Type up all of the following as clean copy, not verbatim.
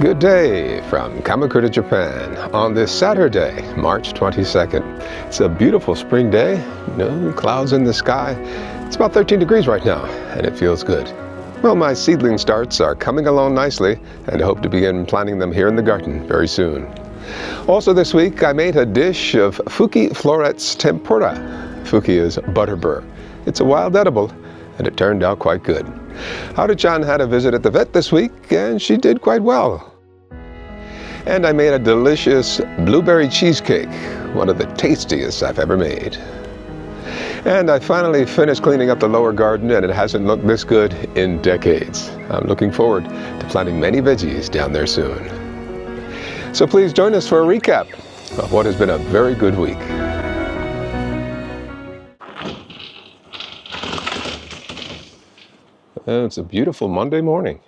Good day from Kamakura, Japan on this Saturday, March 22nd. It's a beautiful spring day, no clouds in the sky. It's about 13 degrees right now, and it feels good. Well, my seedling starts are coming along nicely, and I hope to begin planting them here in the garden very soon. Also this week, I made a dish of Fuki florets tempura. Fuki is butterbur. It's a wild edible, and it turned out quite good. Haru-chan had a visit at the vet this week, and she did quite well. And I made a delicious blueberry cheesecake, one of the tastiest I've ever made. And I finally finished cleaning up the lower garden, and it hasn't looked this good in decades. I'm looking forward to planting many veggies down there soon. So please join us for a recap of what has been a very good week. It's a beautiful Monday morning.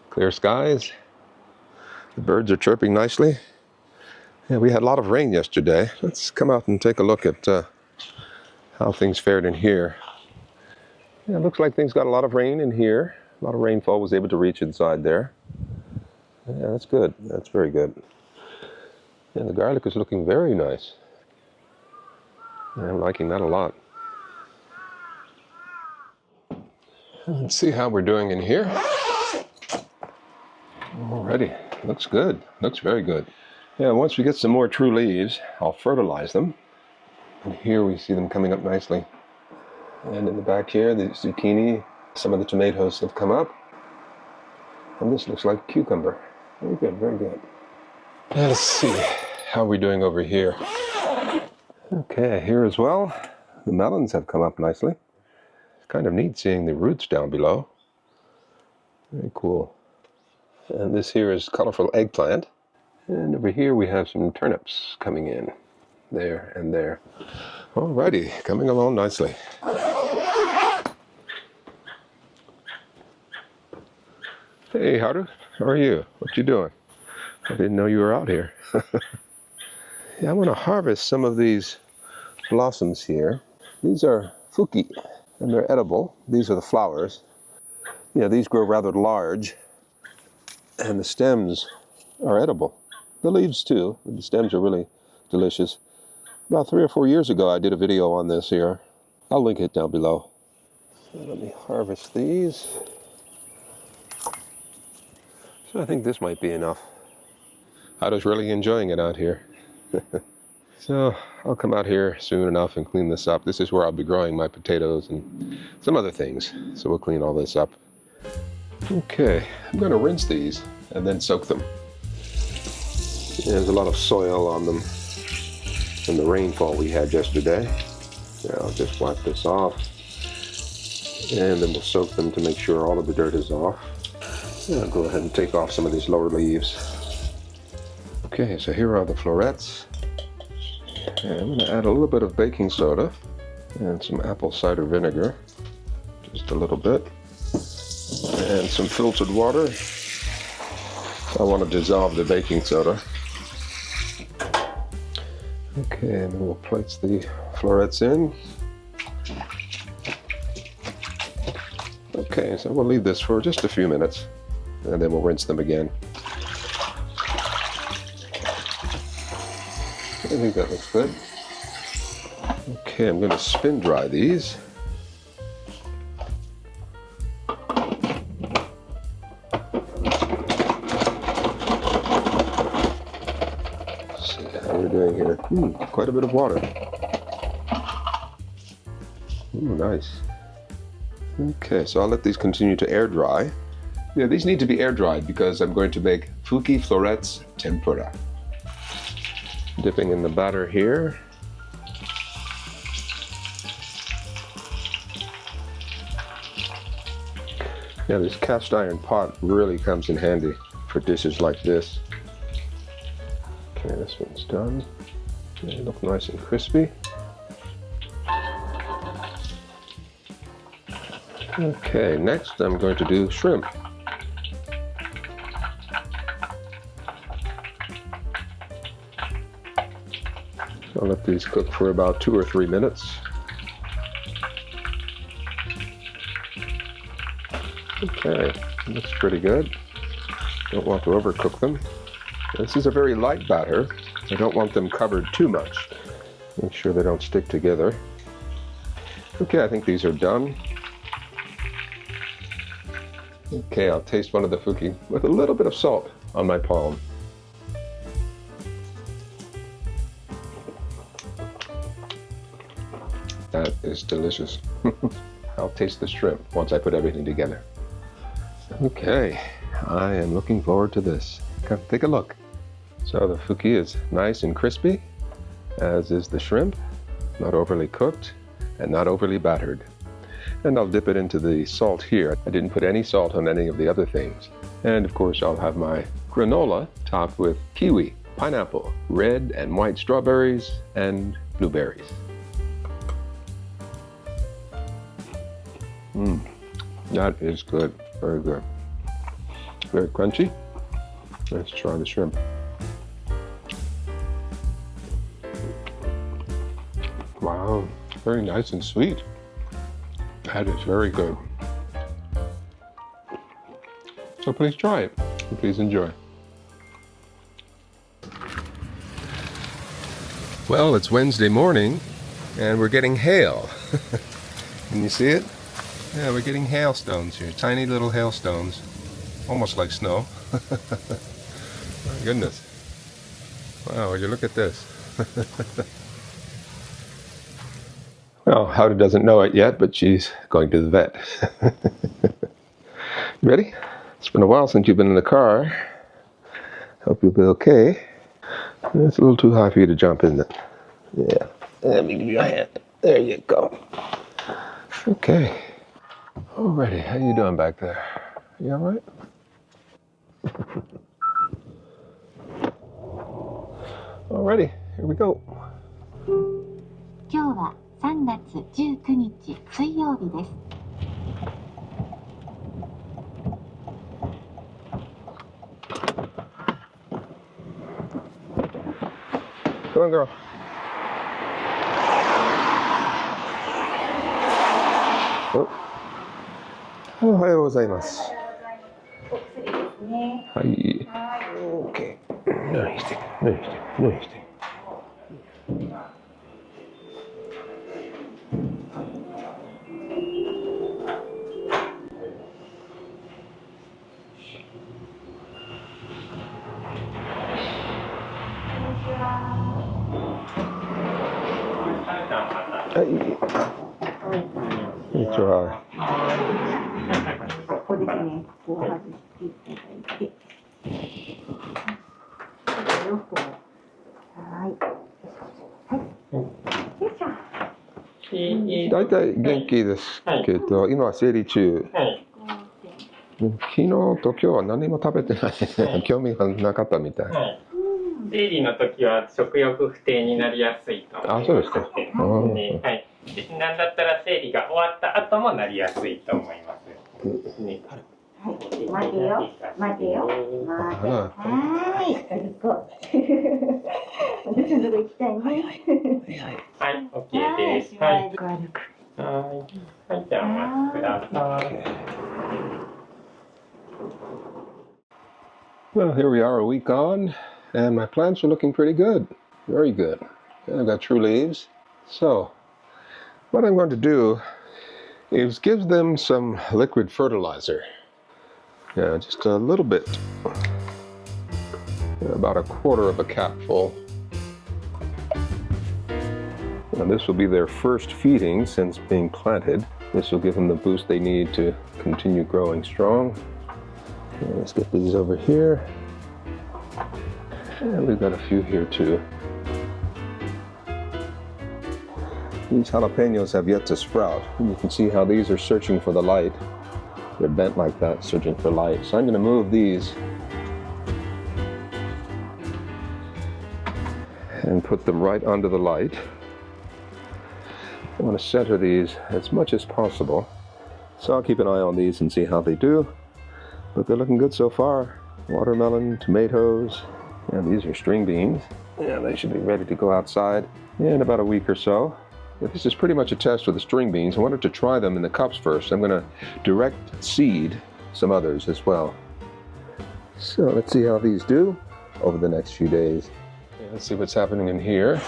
Clear skies. The birds are chirping nicely. Yeah, we had a lot of rain yesterday. Let's come out and take a look at how things fared in here. Yeah, it looks like things got a lot of rain in here. A lot of rainfall was able to reach inside there. Yeah, that's good. That's very good. Yeah, the garlic is looking very nice. Yeah, I'm liking that a lot. Let's see how we're doing in here. Alrighty, looks good. Looks very good. Yeah, once we get some more true leaves, I'll fertilize them. And here we see them coming up nicely. And in the back here, the zucchini, some of the tomatoes have come up. And this looks like cucumber. Very good, very good. Now let's see how we're doing over here. Okay, here as well, the melons have come up nicely. It's kind of neat seeing the roots down below. Very cool. And this here is colorful eggplant. And over here we have some turnips coming in. There and there. Alrighty, coming along nicely. Hey Haru, how are you? What you doing? I didn't know you were out here. Yeah, I want to harvest some of these blossoms here. These are Fuki, and they're edible. These are the flowers. Yeah, these grow rather large. And the stems are edible. The leaves too, but the stems are really delicious. About 3 or 4 years ago I did a video on this here. I'll link it down below. So let me harvest these. So I think this might be enough. I was really enjoying it out here. So I'll come out here soon enough and clean this up. This is where I'll be growing my potatoes and some other things. So we'll clean all this up. Okay, I'm going to rinse these and then soak them. There's a lot of soil on them from the rainfall we had yesterday. Yeah, I'll just wipe this off. And then we'll soak them to make sure all of the dirt is off. And I'll go ahead and take off some of these lower leaves. Okay, so here are the florets. And I'm going to add a little bit of baking soda and some apple cider vinegar. Just a little bit. And some filtered water. I want to dissolve the baking soda. Okay, and then we'll place the florets in. Okay, so we'll leave this for just a few minutes, and then we'll rinse them again. I think that looks good. Okay, I'm going to spin dry these. Doing here. Quite a bit of water. Ooh, nice. Okay, so I'll let these continue to air dry. Yeah, these need to be air dried because I'm going to make Fuki florets tempura. Dipping in the batter here. Yeah, this cast iron pot really comes in handy for dishes like this. Okay, this one's done. They look nice and crispy. Okay, next I'm going to do shrimp. I'll let these cook for about 2 or 3 minutes. Okay, looks pretty good. Don't want to overcook them. This is a very light batter. I don't want them covered too much. Make sure they don't stick together. Okay, I think these are done. Okay, I'll taste one of the Fuki with a little bit of salt on my palm. That is delicious. I'll taste the shrimp once I put everything together. Okay, I am looking forward to this. Come take a look. So the Fuki is nice and crispy, as is the shrimp, not overly cooked and not overly battered. And I'll dip it into the salt here. I didn't put any salt on any of the other things. And of course I'll have my granola topped with kiwi, pineapple, red and white strawberries, and blueberries. That is good, very good. Very crunchy. Let's try the shrimp. Wow, very nice and sweet. That is very good. So please try it, and please enjoy. Well, it's Wednesday morning, and we're getting hail. Can you see it? Yeah, we're getting hailstones here, tiny little hailstones, almost like snow. My goodness. Wow, would you look at this? Well, Howdy doesn't know it yet, but she's going to the vet. You ready? It's been a while since you've been in the car. Hope you'll be okay. It's a little too high for you to jump, isn't it? Yeah. Let me give you a hand. There you go. Okay. Alrighty, how you doing back there? You alright? Alrighty, here we go. 今日は3月19日水曜日です。Come on, girl. Oh. おはようございます。お薬ですね。はい。OK。何して。はい。こんにちは。ここですね。ここを外していただいて。よく。はい。はい。よいしょ。だいたい元気ですけど、今は生理中。昨日と今日は何も食べてない。興味がなかったみたい。生理の時は食欲不定になりやすいと思います。あ、そうですか。はい。なんだったら生理が終わった後もなりやすいと思います。ね、はい、待てよ。はい、行こう。私のとこ行きたいね。はい、OK です。はい。はい、じゃあお待ちください。Well, here we are a week on, and my plants are looking pretty good. Very good. And I've got true leaves. So, what I'm going to do is give them some liquid fertilizer. Yeah, just a little bit. About a quarter of a capful. And this will be their first feeding since being planted. This will give them the boost they need to continue growing strong. Let's get these over here. And we've got a few here too. These jalapenos have yet to sprout. And you can see how these are searching for the light. They're bent like that, searching for light. So I'm going to move these and put them right under the light. I want to center these as much as possible. So I'll keep an eye on these and see how they do. But they're looking good so far. Watermelon, tomatoes, and these are string beans. Yeah, they should be ready to go outside in about a week or so. But this is pretty much a test with the string beans. I wanted to try them in the cups first. I'm going to direct seed some others as well. So let's see how these do over the next few days. Okay, let's see what's happening in here.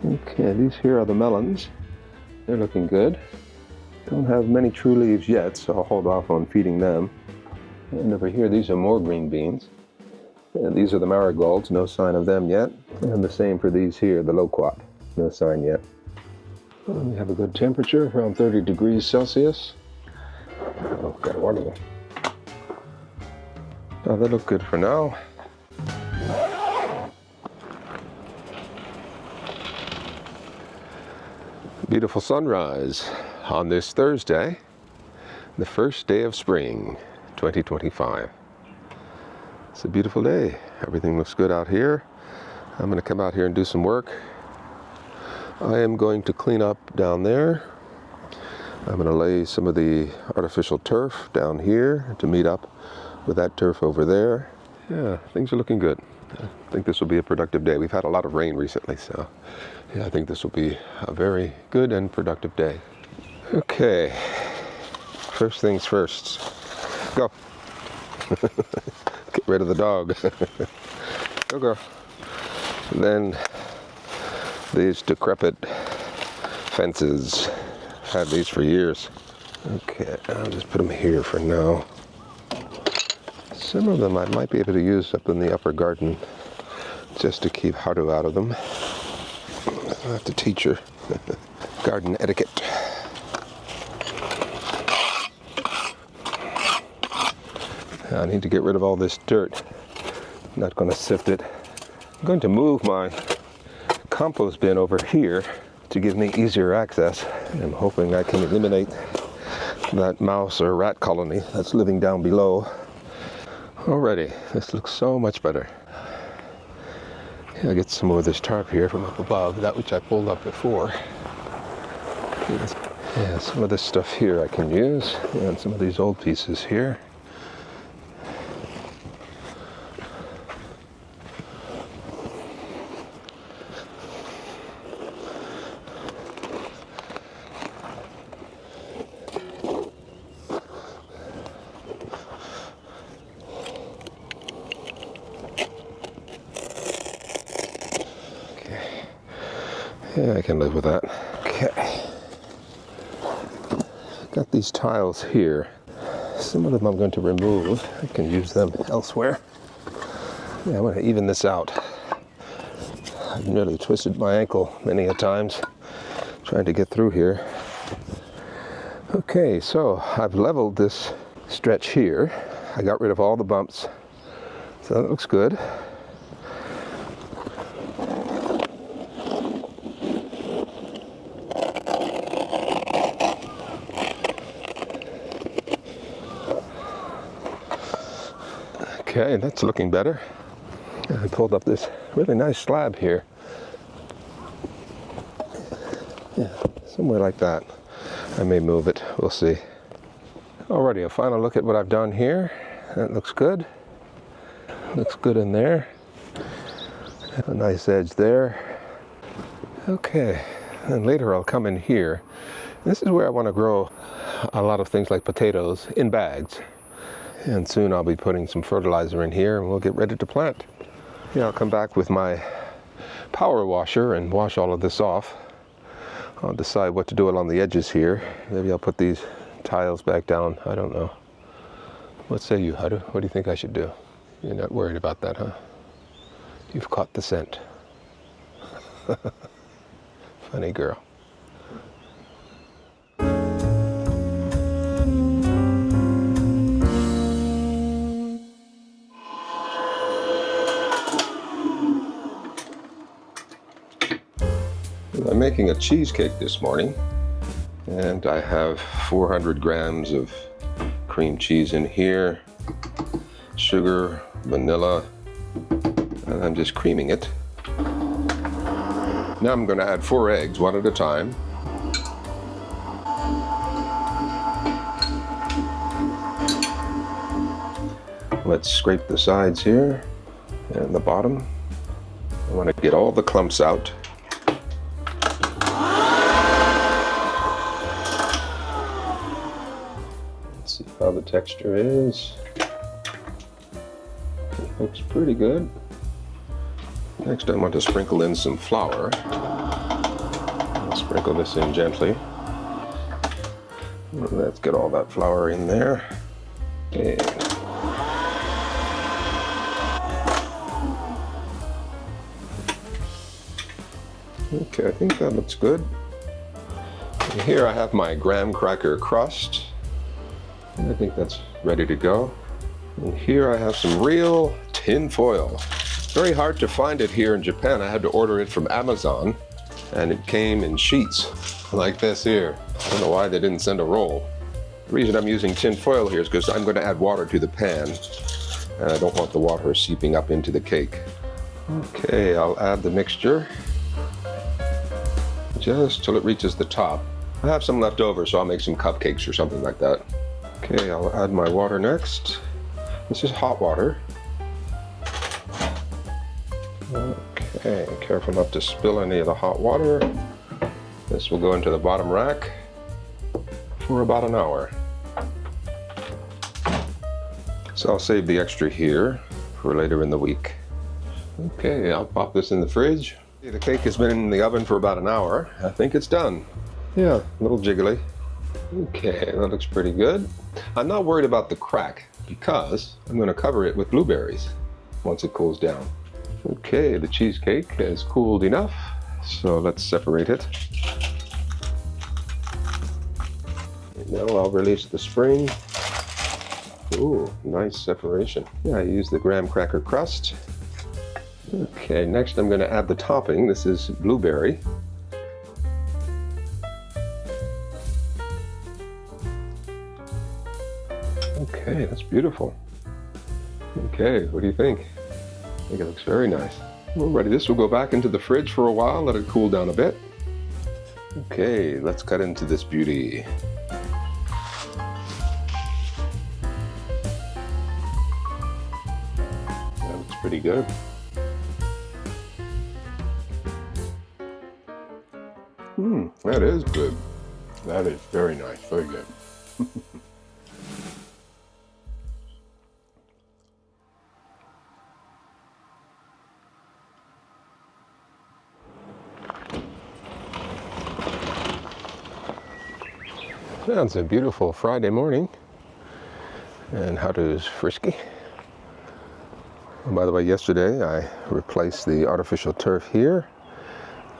Okay, these here are the melons. They're looking good. Don't have many true leaves yet, so I'll hold off on feeding them. And over here, these are more green beans. And these are the marigolds, no sign of them yet. And the same for these here, the loquat, no sign yet. And we have a good temperature, around 30 degrees Celsius. Oh, got water there. Oh, they look good for now. Beautiful sunrise on this Thursday, the first day of spring, 2025. It's a beautiful day. Everything looks good out here. I'm going to come out here and do some work. I am going to clean up down there. I'm going to lay some of the artificial turf down here to meet up with that turf over there. Yeah, things are looking good. I think this will be a productive day. We've had a lot of rain recently, so yeah, I think this will be a very good and productive day. Okay, first things first. Go. Get rid of the dog. Go, girl. And then these decrepit fences. Had these for years. Okay, I'll just put them here for now. Some of them I might be able to use up in the upper garden just to keep Haru out of them. I'll have to teach her garden etiquette. I need to get rid of all this dirt. I'm not going to sift it. I'm going to move my compost bin over here to give me easier access. I'm hoping I can eliminate that mouse or rat colony that's living down below. Already, this looks so much better. Yeah, I'll get some more of this tarp here from up above, that which I pulled up before. Yeah, some of this stuff here I can use, and some of these old pieces here. Yeah, I can live with that. Okay. Got these tiles here. Some of them I'm going to remove. I can use them elsewhere. Yeah, I'm going to even this out. I've nearly twisted my ankle many a times trying to get through here. Okay, so I've leveled this stretch here. I got rid of all the bumps. So that looks good. Okay, that's looking better. I pulled up this really nice slab here. Yeah, somewhere like that. I may move it, we'll see. Alrighty, a final look at what I've done here. That looks good. Looks good in there. A nice edge there. Okay, and later I'll come in here. This is where I want to grow a lot of things like potatoes in bags. And soon I'll be putting some fertilizer in here and we'll get ready to plant. Yeah, I'll come back with my power washer and wash all of this off. I'll decide what to do along the edges here. Maybe I'll put these tiles back down. I don't know. What say you, Haru? What do you think I should do? You're not worried about that, huh? You've caught the scent. Funny girl. I'm making a cheesecake this morning, and I have 400 grams of cream cheese in here, sugar, vanilla, and I'm just creaming it. Now I'm going to add 4 eggs, one at a time. Let's scrape the sides here and the bottom. I want to get all the clumps out. Let's see how the texture is. Looks pretty good. Next I want to sprinkle in some flour. I'll sprinkle this in gently. Let's get all that flour in there. Okay. Okay, I think that looks good. And here I have my graham cracker crust. And I think that's ready to go. And here I have some real tin foil. It's very hard to find it here in Japan. I had to order it from Amazon, and it came in sheets like this here. I don't know why they didn't send a roll. The reason I'm using tin foil here is because I'm going to add water to the pan, and I don't want the water seeping up into the cake. Okay, I'll add the mixture just till it reaches the top. I have some left over, so I'll make some cupcakes or something like that. Okay, I'll add my water next. This is hot water. Okay, careful not to spill any of the hot water. This will go into the bottom rack for about an hour. So I'll save the extra here for later in the week. Okay, I'll pop this in the fridge. The cake has been in the oven for about an hour. I think it's done. Yeah, a little jiggly. Okay, that looks pretty good. I'm not worried about the crack because I'm going to cover it with blueberries once it cools down. Okay, the cheesecake has cooled enough, so let's separate it. And now I'll release the spring. Ooh, nice separation. Yeah, I use the graham cracker crust. Okay, next I'm going to add the topping. This is blueberry. Okay, that's beautiful. Okay, what do you think? I think it looks very nice. Alrighty, this will go back into the fridge for a while, let it cool down a bit. Okay, let's cut into this beauty. That looks pretty good. That is good. That is very nice, very good. Well, it's a beautiful Friday morning, and Haru's frisky. And by the way, yesterday I replaced the artificial turf here,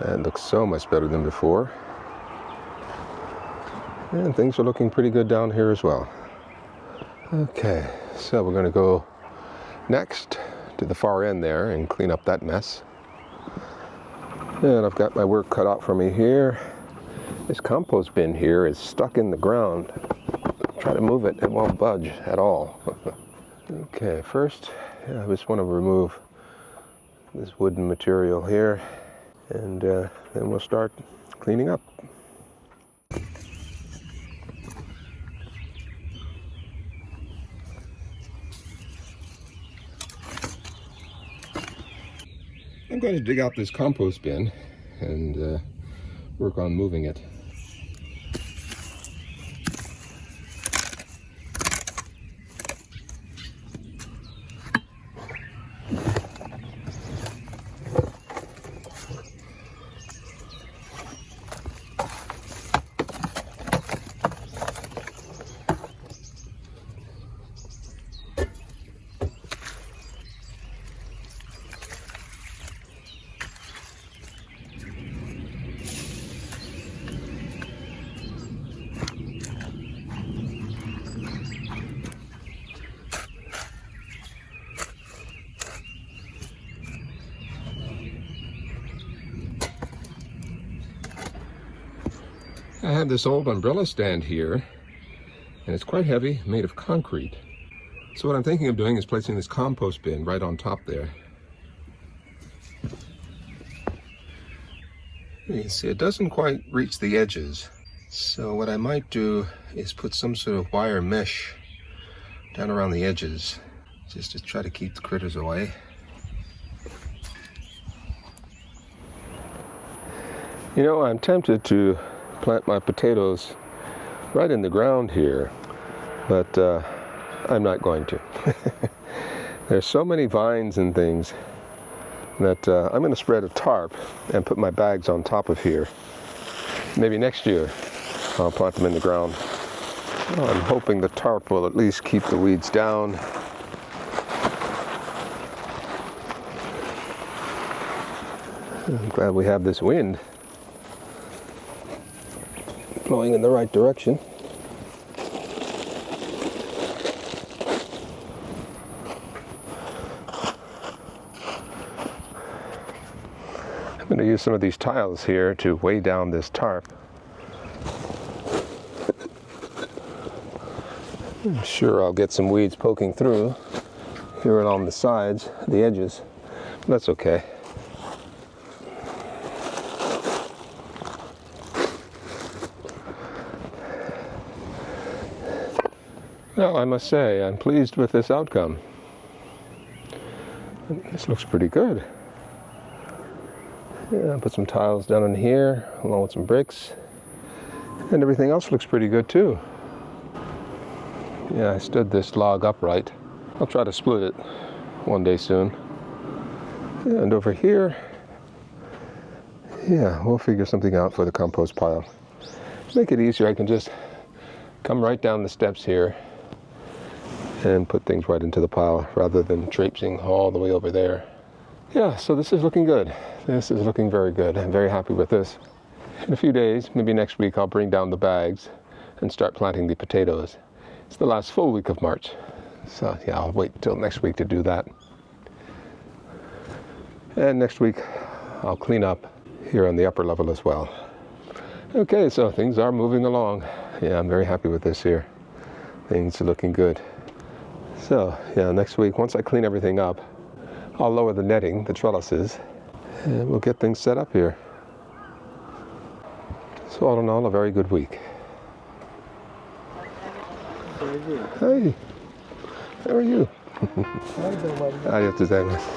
and it looks so much better than before. And things are looking pretty good down here as well. Okay, so we're going to go next to the far end there and clean up that mess. And I've got my work cut out for me here. This compost bin here is stuck in the ground. Try to move it, it won't budge at all. Okay, first, I just want to remove this wooden material here, and then we'll start cleaning up. I'm going to dig out this compost bin and work on moving it. I have this old umbrella stand here, and it's quite heavy, made of concrete. So what I'm thinking of doing is placing this compost bin right on top there. You see, it doesn't quite reach the edges. So what I might do is put some sort of wire mesh down around the edges, just to try to keep the critters away. You know, I'm tempted to plant my potatoes right in the ground here, but I'm not going to. There's so many vines and things that I'm going to spread a tarp and put my bags on top of here. Maybe next year I'll plant them in the ground. I'm hoping the tarp will at least keep the weeds down. I'm glad we have this wind blowing in the right direction. I'm going to use some of these tiles here to weigh down this tarp. I'm sure I'll get some weeds poking through here along the sides, the edges. That's okay. Well, I must say, I'm pleased with this outcome. This looks pretty good. Yeah, put some tiles down in here, along with some bricks. And everything else looks pretty good too. Yeah, I stood this log upright. I'll try to split it one day soon. Yeah, and over here, yeah, we'll figure something out for the compost pile. Make it easier, I can just come right down the steps here and put things right into the pile rather than traipsing all the way over there. Yeah, so this is looking good. This is looking very good. I'm very happy with this. In a few days, maybe next week, I'll bring down the bags and start planting the potatoes. It's the last full week of March. So yeah, I'll wait till next week to do that. And next week, I'll clean up here on the upper level as well. Okay, so things are moving along. Yeah, I'm very happy with this here. Things are looking good. So yeah, next week, once I clean everything up, I'll lower the netting, the trellises, and we'll get things set up here. So all in all, a very good week. Hey, how are you? ありがとうございます。